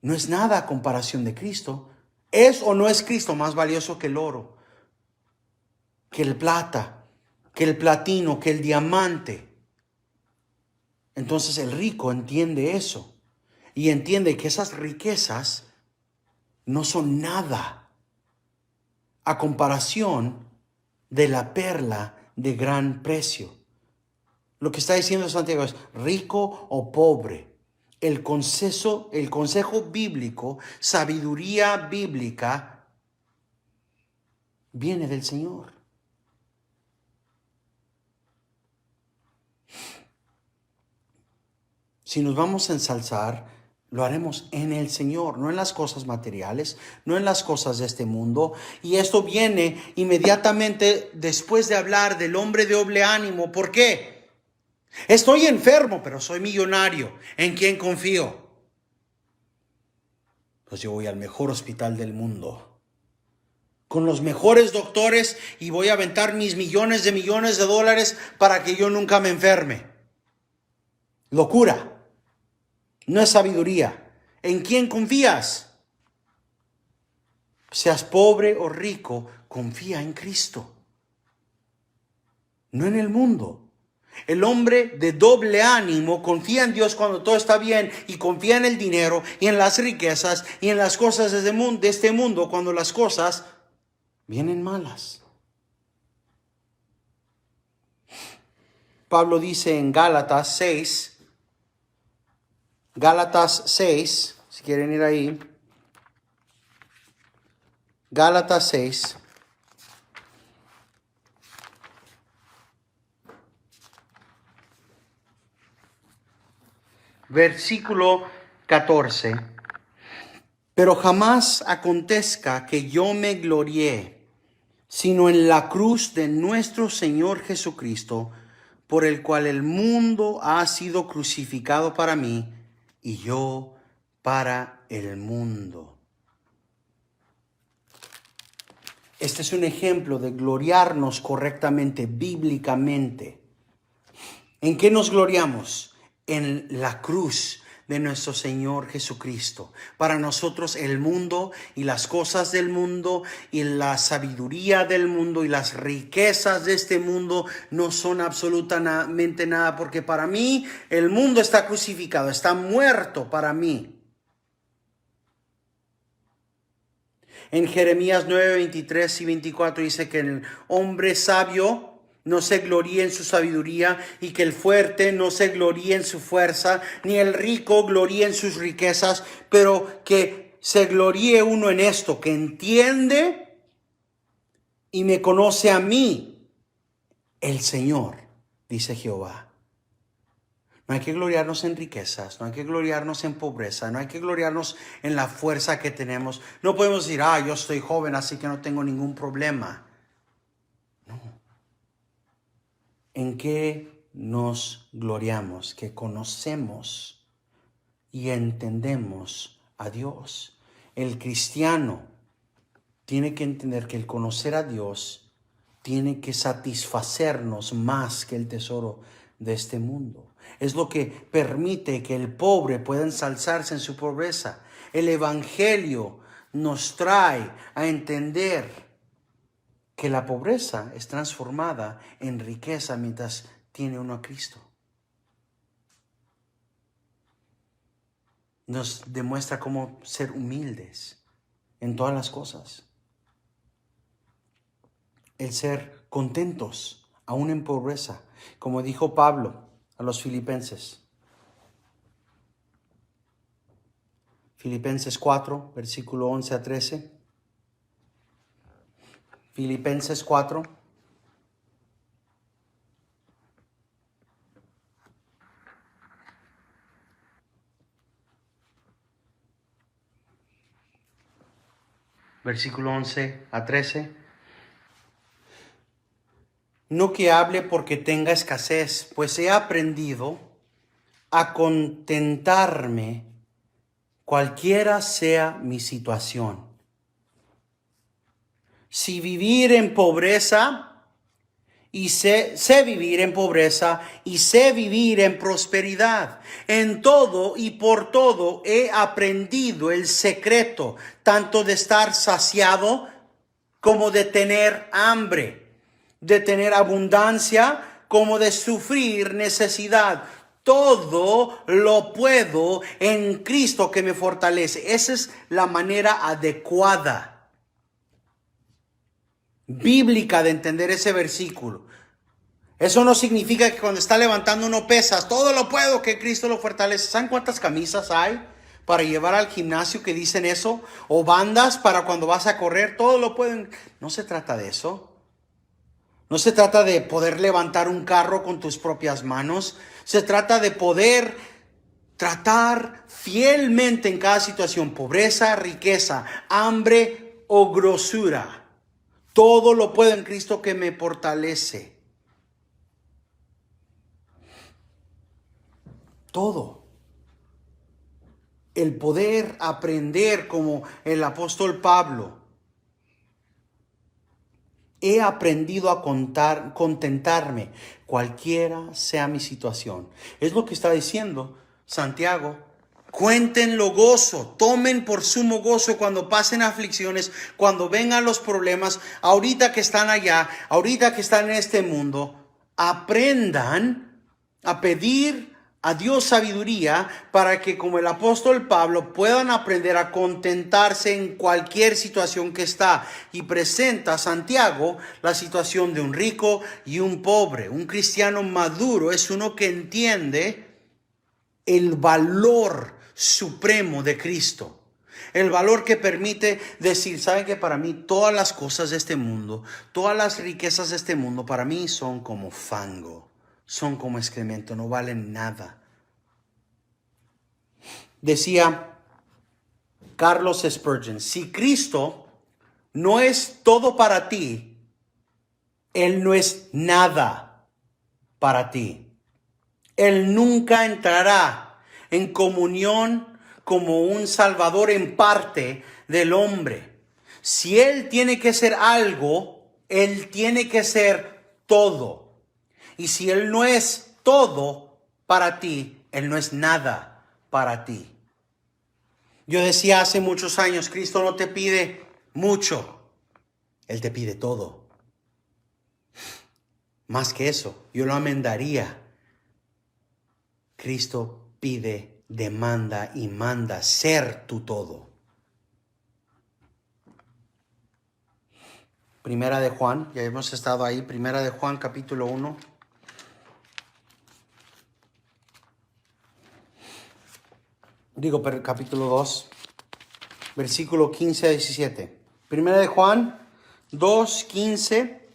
no es nada a comparación de Cristo. ¿Es o no es Cristo más valioso que el oro, que el plata, que el platino, que el diamante? Entonces el rico entiende eso y entiende que esas riquezas no son nada a comparación de la perla de gran precio. Lo que está diciendo Santiago es rico o pobre. El consejo bíblico, sabiduría bíblica, viene del Señor. Si nos vamos a ensalzar, lo haremos en el Señor, no en las cosas materiales, no en las cosas de este mundo. Y esto viene inmediatamente después de hablar del hombre de doble ánimo. ¿Por qué? Estoy enfermo, pero soy millonario. ¿En quién confío? Pues yo voy al mejor hospital del mundo, con los mejores doctores, y voy a aventar mis millones de dólares para que yo nunca me enferme. Locura. No es sabiduría. ¿En quién confías? Seas pobre o rico, confía en Cristo, no en el mundo. El hombre de doble ánimo confía en Dios cuando todo está bien y confía en el dinero y en las riquezas y en las cosas de este mundo cuando las cosas vienen malas. Pablo dice en Gálatas 6, si quieren ir ahí, Gálatas 6, versículo 14. Pero jamás acontezca que yo me glorié, sino en la cruz de nuestro Señor Jesucristo, por el cual el mundo ha sido crucificado para mí y yo para el mundo. Este es un ejemplo de gloriarnos correctamente, bíblicamente. ¿En qué nos gloriamos? En la cruz de nuestro Señor Jesucristo. Para nosotros el mundo y las cosas del mundo y la sabiduría del mundo y las riquezas de este mundo no son absolutamente nada, porque para mí el mundo está crucificado, está muerto para mí. En Jeremías 9, 23 y 24 dice que el hombre sabio no se gloríe en su sabiduría, y que el fuerte no se gloríe en su fuerza, ni el rico gloríe en sus riquezas, pero que se gloríe uno en esto, que entiende y me conoce a mí, el Señor, dice Jehová. No hay que gloriarnos en riquezas, no hay que gloriarnos en pobreza, no hay que gloriarnos en la fuerza que tenemos. No podemos decir, yo estoy joven, así que no tengo ningún problema. No. ¿En qué nos gloriamos? Que conocemos y entendemos a Dios. El cristiano tiene que entender que el conocer a Dios tiene que satisfacernos más que el tesoro de este mundo. Es lo que permite que el pobre pueda ensalzarse en su pobreza. El evangelio nos trae a entender que la pobreza es transformada en riqueza mientras tiene uno a Cristo. nos demuestra cómo ser humildes en todas las cosas. El ser contentos, aún en pobreza, como dijo Pablo a los filipenses. Filipenses 4, versículo 11 a 13. Filipenses 4. Versículo 11 a 13. No que hable porque tenga escasez, pues he aprendido a contentarme cualquiera sea mi situación. Si vivir en pobreza, y sé vivir en pobreza y sé vivir en prosperidad. En todo y por todo he aprendido el secreto, tanto de estar saciado como de tener hambre, de tener abundancia como de sufrir necesidad. Todo lo puedo en Cristo que me fortalece. Esa es la manera adecuada bíblica de entender ese versículo. Eso no significa que cuando está levantando uno pesas, todo lo puedo que Cristo lo fortalece. ¿Saben cuántas camisas hay para llevar al gimnasio que dicen eso? O bandas para cuando vas a correr, todo lo pueden. No se trata de eso. No se trata de poder levantar un carro con tus propias manos. Se trata de poder tratar fielmente en cada situación, pobreza, riqueza, hambre o grosura. Todo lo puedo en Cristo que me fortalece. Todo. El poder aprender como el apóstol Pablo. He aprendido a contentarme, cualquiera sea mi situación. Es lo que está diciendo Santiago. Cuéntenlo gozo, tomen por sumo gozo cuando pasen aflicciones, cuando vengan los problemas, ahorita que están allá, ahorita que están en este mundo. Aprendan a pedir a Dios sabiduría para que, como el apóstol Pablo, puedan aprender a contentarse en cualquier situación que está. Y presenta a Santiago la situación de un rico y un pobre. Un cristiano maduro es uno que entiende el valor supremo de Cristo. El valor que permite decir, ¿saben que para mí todas las cosas de este mundo, todas las riquezas de este mundo, para mí son como fango, son como excremento, no valen nada? Decía Carlos Spurgeon, si Cristo no es todo para ti, Él no es nada para ti. Él nunca entrará en comunión como un salvador en parte del hombre. Si Él tiene que ser algo, Él tiene que ser todo. Y si Él no es todo para ti, Él no es nada para ti. Yo decía hace muchos años, Cristo no te pide mucho, Él te pide todo. Más que eso, yo lo amendaría. Cristo pide, demanda y manda ser tu todo. Primera de Juan, ya hemos estado ahí, Primera de Juan capítulo 1. Capítulo 2, versículo 15 a 17. Primera de Juan 2, 15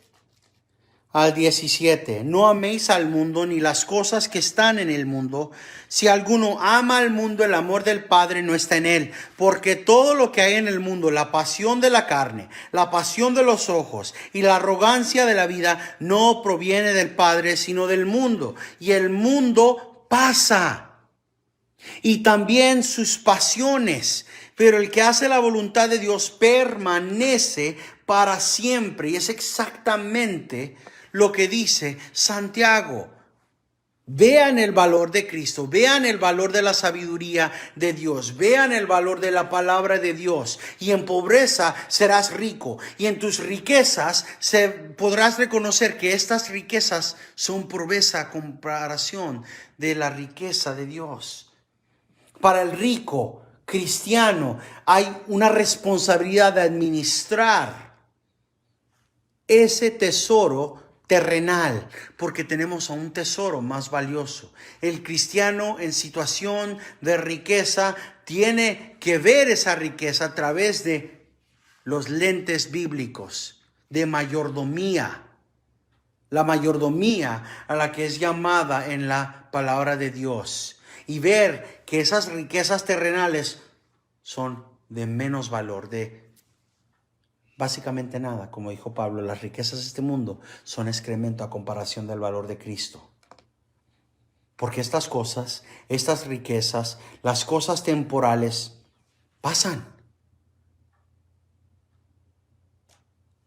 al 17. No améis al mundo ni las cosas que están en el mundo. Si alguno ama al mundo, el amor del Padre no está en él. Porque todo lo que hay en el mundo, la pasión de la carne, la pasión de los ojos y la arrogancia de la vida, no proviene del Padre, sino del mundo. Y el mundo pasa, y también sus pasiones, pero el que hace la voluntad de Dios permanece para siempre. Y es exactamente lo que dice Santiago. Vean el valor de Cristo, vean el valor de la sabiduría de Dios, vean el valor de la palabra de Dios. Y en pobreza serás rico, y en tus riquezas podrás reconocer que estas riquezas son pobreza a comparación de la riqueza de Dios. Para el rico cristiano hay una responsabilidad de administrar ese tesoro terrenal, porque tenemos a un tesoro más valioso. El cristiano en situación de riqueza tiene que ver esa riqueza a través de los lentes bíblicos de mayordomía. La mayordomía a la que es llamada en la palabra de Dios. Y ver que esas riquezas terrenales son de menos valor, de básicamente nada. Como dijo Pablo, las riquezas de este mundo son excremento a comparación del valor de Cristo. Porque estas cosas, estas riquezas, las cosas temporales pasan.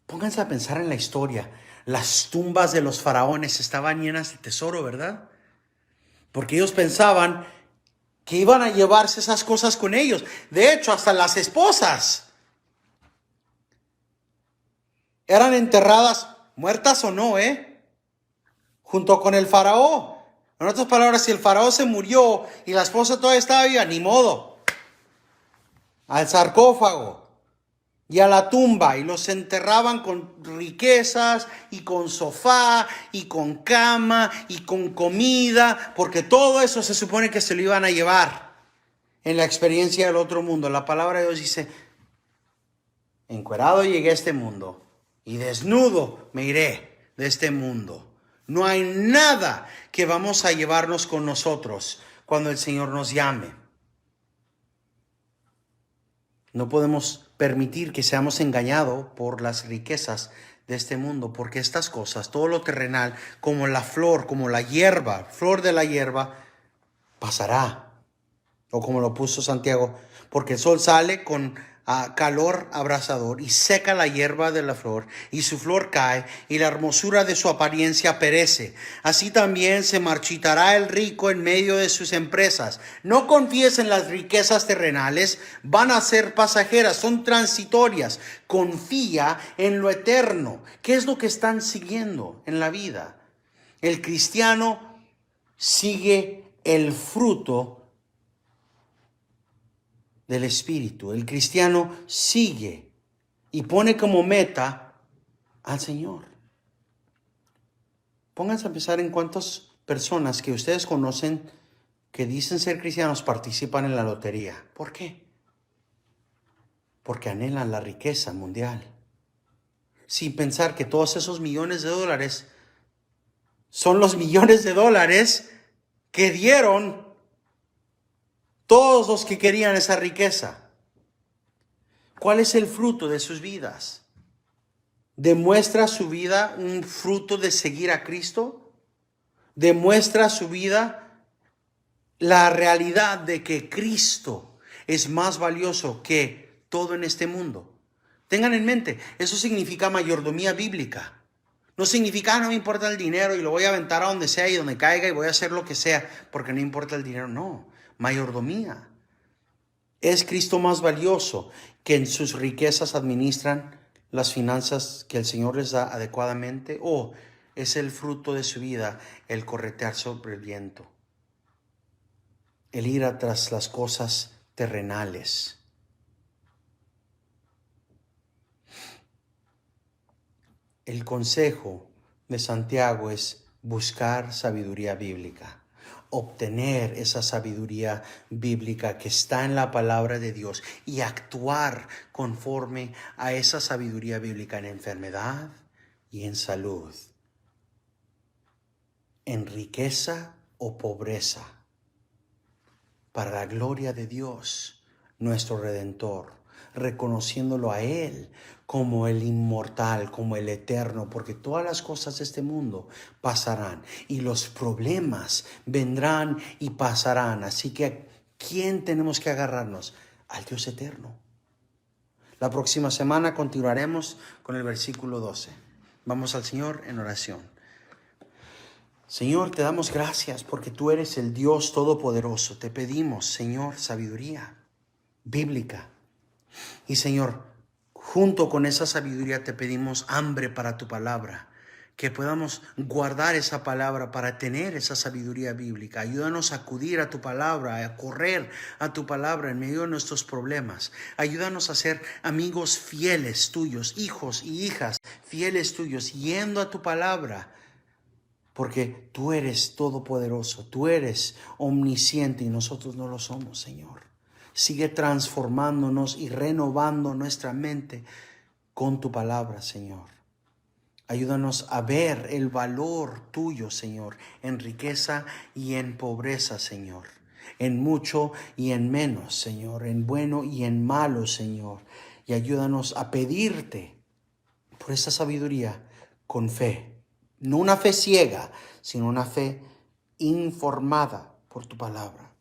Pónganse a pensar en la historia. Las tumbas de los faraones estaban llenas de tesoro, ¿verdad? Porque ellos pensaban que iban a llevarse esas cosas con ellos. De hecho, hasta las esposas eran enterradas, muertas o no, junto con el faraón. En otras palabras, si el faraón se murió y la esposa todavía estaba viva, ni modo. Al sarcófago y a la tumba, y los enterraban con riquezas y con sofá y con cama y con comida, porque todo eso se supone que se lo iban a llevar en la experiencia del otro mundo. La palabra de Dios dice: encuerado llegué a este mundo y desnudo me iré de este mundo. No hay nada que vamos a llevarnos con nosotros cuando el Señor nos llame. No podemos permitir que seamos engañados por las riquezas de este mundo, porque estas cosas, todo lo terrenal, como la flor, como la hierba, flor de la hierba, pasará. O como lo puso Santiago, porque el sol sale con calor abrasador y seca la hierba de la flor, y su flor cae, y la hermosura de su apariencia perece. Así también se marchitará el rico en medio de sus empresas. No confíes en las riquezas terrenales, van a ser pasajeras, son transitorias. Confía en lo eterno. ¿Qué es lo que están siguiendo en la vida? El cristiano sigue el fruto del Espíritu. El cristiano sigue y pone como meta al Señor. Pónganse a pensar en cuántas personas que ustedes conocen que dicen ser cristianos participan en la lotería. ¿Por qué? Porque anhelan la riqueza mundial, sin pensar que todos esos millones de dólares son los millones de dólares que dieron todos los que querían esa riqueza. ¿Cuál es el fruto de sus vidas? ¿Demuestra su vida un fruto de seguir a Cristo? ¿Demuestra su vida la realidad de que Cristo es más valioso que todo en este mundo? Tengan en mente, eso significa mayordomía bíblica. No significa, no me importa el dinero y lo voy a aventar a donde sea y donde caiga y voy a hacer lo que sea porque no importa el dinero. No, mayordomía. ¿Es Cristo más valioso que en sus riquezas administran las finanzas que el Señor les da adecuadamente? ¿O es el fruto de su vida el corretear sobre el viento? El ir tras las cosas terrenales. El consejo de Santiago es buscar sabiduría bíblica. Obtener esa sabiduría bíblica que está en la palabra de Dios y actuar conforme a esa sabiduría bíblica en enfermedad y en salud, en riqueza o pobreza, para la gloria de Dios, nuestro Redentor, reconociéndolo a Él como el inmortal, como el eterno, porque todas las cosas de este mundo pasarán y los problemas vendrán y pasarán. Así que ¿a quién tenemos que agarrarnos? Al Dios eterno. La próxima semana continuaremos con el versículo 12. Vamos al Señor en oración. Señor, te damos gracias porque tú eres el Dios Todopoderoso. Te pedimos, Señor, sabiduría bíblica. Y Señor, junto con esa sabiduría te pedimos hambre para tu palabra. que podamos guardar esa palabra para tener esa sabiduría bíblica. Ayúdanos a acudir a tu palabra, a correr a tu palabra en medio de nuestros problemas. Ayúdanos a ser amigos fieles tuyos, hijos y hijas fieles tuyos, yendo a tu palabra, porque tú eres todopoderoso, tú eres omnisciente y nosotros no lo somos, Señor. Sigue transformándonos y renovando nuestra mente con tu palabra, Señor. Ayúdanos a ver el valor tuyo, Señor, en riqueza y en pobreza, Señor, en mucho y en menos, Señor, en bueno y en malo, Señor. Y ayúdanos a pedirte por esa sabiduría con fe, no una fe ciega, sino una fe informada por tu palabra.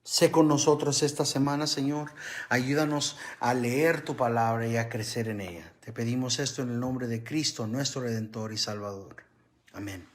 Sé con nosotros esta semana, Señor. Ayúdanos a leer tu palabra y a crecer en ella. Te pedimos esto en el nombre de Cristo, nuestro Redentor y Salvador. Amén.